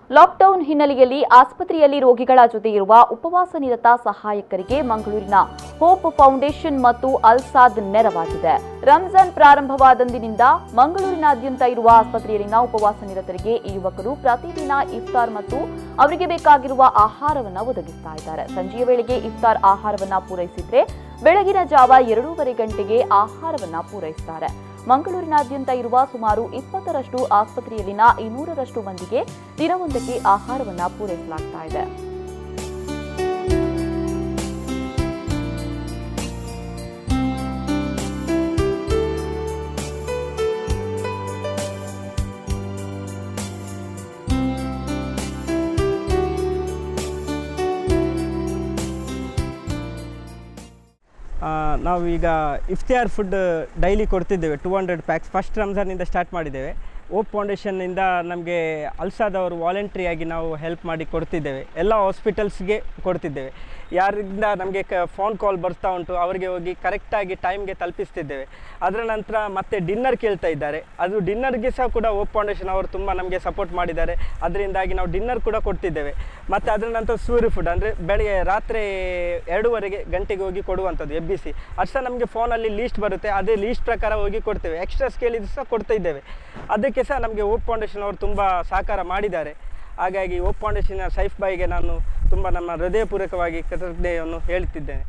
Lockdown ಹಿನ್ನೆಲೆಯಲ್ಲಿ ಆಸ್ಪತ್ರೆಯಲ್ಲಿ ರೋಗಿಗಳ ಜೊತೆ ಇರುವ ಉಪವಾಸ ನಿರತ ಸಹಾಯಕರಿಗೆ ಮಂಗಳೂರಿನ ಹೋಪ್ ಫೌಂಡೇಶನ್ ಮತ್ತು ಅಲ್ಸಾದ್ ನೆರವಾಗಿದೆ. ರಂಜಾನ್ ಪ್ರಾರಂಭವಾದಂದಿನಿಂದ ಮಂಗಳೂರಿನಾದ್ಯಂತ ಇರುವ ಆಸ್ಪತ್ರೆಯಲ್ಲಿನ ಉಪವಾಸ ನಿರತರಿಗೆ ಈ ಯುವಕರು ಪ್ರತಿದಿನ ಇಫ್ತಾರ್ ಮತ್ತು ಅವರಿಗೆ ಬೇಕಾಗಿರುವ ಆಹಾರವನ್ನು ಒದಗಿಸ್ತಾ ಇದ್ದಾರೆ. ಸಂಜೆಯ ವೇಳೆಗೆ ಇಫ್ತಾರ್ ಆಹಾರವನ್ನು ಪೂರೈಸಿದ್ರೆ ಬೆಳಗಿನ ಜಾವ 2:30 ಗಂಟೆಗೆ ಆಹಾರವನ್ನು ಪೂರೈಸುತ್ತಾರೆ. ಮಂಗಳೂರಿನಾದ್ಯಂತ ಇರುವ ಸುಮಾರು 20ರಷ್ಟು ಆಸ್ಪತ್ರೆಯಲ್ಲಿನ 200ರಷ್ಟು ಮಂದಿಗೆ ದಿನವೊಂದಕ್ಕೆ ಆಹಾರವನ್ನು ಪೂರೈಸಲಾಗ್ತಾ ಇದೆ. ನಾವು ಈಗ ಇಫ್ತಿಯಾರ್ ಫುಡ್ ಡೈಲಿ ಕೊಡ್ತಿದ್ದೇವೆ. 200 ಪ್ಯಾಕ್ಸ್ ಫಸ್ಟ್ ರಂಜಾನಿಂದ ಸ್ಟಾರ್ಟ್ ಮಾಡಿದ್ದೇವೆ. ಹೋಪ್ ಫೌಂಡೇಶನ್ನಿಂದ ನಮಗೆ ಅಲ್ಸಾದ್ ಅವರು ವಾಲಂಟ್ರಿಯಾಗಿ ನಾವು ಹೆಲ್ಪ್ ಮಾಡಿ ಕೊಡ್ತಿದ್ದೇವೆ. ಎಲ್ಲ ಹಾಸ್ಪಿಟಲ್ಸ್ಗೆ ಕೊಡ್ತಿದ್ದೇವೆ. ಯಾರಿಂದ ನಮಗೆ ಫೋನ್ ಕಾಲ್ ಬರ್ತಾ ಉಂಟು ಅವರಿಗೆ ಹೋಗಿ ಕರೆಕ್ಟಾಗಿ ಟೈಮ್ಗೆ ತಲುಪಿಸ್ತಿದ್ದೇವೆ. ಅದರ ನಂತರ ಮತ್ತೆ ಡಿನ್ನರ್ ಕೇಳ್ತಾ ಇದ್ದಾರೆ. ಅದು ಡಿನ್ನರ್ಗೆ ಸಹ ಕೂಡ ಹೋಪ್ ಫೌಂಡೇಶನ್ ಅವರು ತುಂಬ ನಮಗೆ ಸಪೋರ್ಟ್ ಮಾಡಿದ್ದಾರೆ. ಅದರಿಂದಾಗಿ ನಾವು ಡಿನ್ನರ್ ಕೂಡ ಕೊಡ್ತಿದ್ದೇವೆ. ಮತ್ತು ಅದರ ನಂತರ ಸೂರಿ ಫುಡ್ ಅಂದರೆ ಬೆಳಗ್ಗೆ ರಾತ್ರಿ 2:30 ಗಂಟೆಗೆ ಹೋಗಿ ಕೊಡುವಂಥದ್ದು ಎಬ್ಬಿಸಿ. ಅದು ಸಹ ನಮಗೆ ಫೋನಲ್ಲಿ ಲೀಸ್ಟ್ ಬರುತ್ತೆ. ಅದೇ ಲೀಸ್ಟ್ ಪ್ರಕಾರ ಹೋಗಿ ಕೊಡ್ತೇವೆ. ಎಕ್ಸ್ಟ್ರಾಸ್ ಕೇಳಿದ್ರು ಸಹ ಕೊಡ್ತಾ ಇದ್ದೇವೆ. ಅದಕ್ಕೆ ಸಹ ನಮಗೆ ಹೋಪ್ ಫೌಂಡೇಶನ್ ಅವರು ತುಂಬ ಸಹಕಾರ ಮಾಡಿದ್ದಾರೆ. ಹಾಗಾಗಿ ಹೋಪ್ ಫೌಂಡೇಶನ್ನ ಸೈಫ್ ಬಾಯಿಗೆ ನಾನು ತುಂಬ ನಮ್ಮ ಹೃದಯಪೂರ್ವಕವಾಗಿ ಕೃತಜ್ಞತೆಯನ್ನು ಹೇಳುತ್ತಿದ್ದೇನೆ.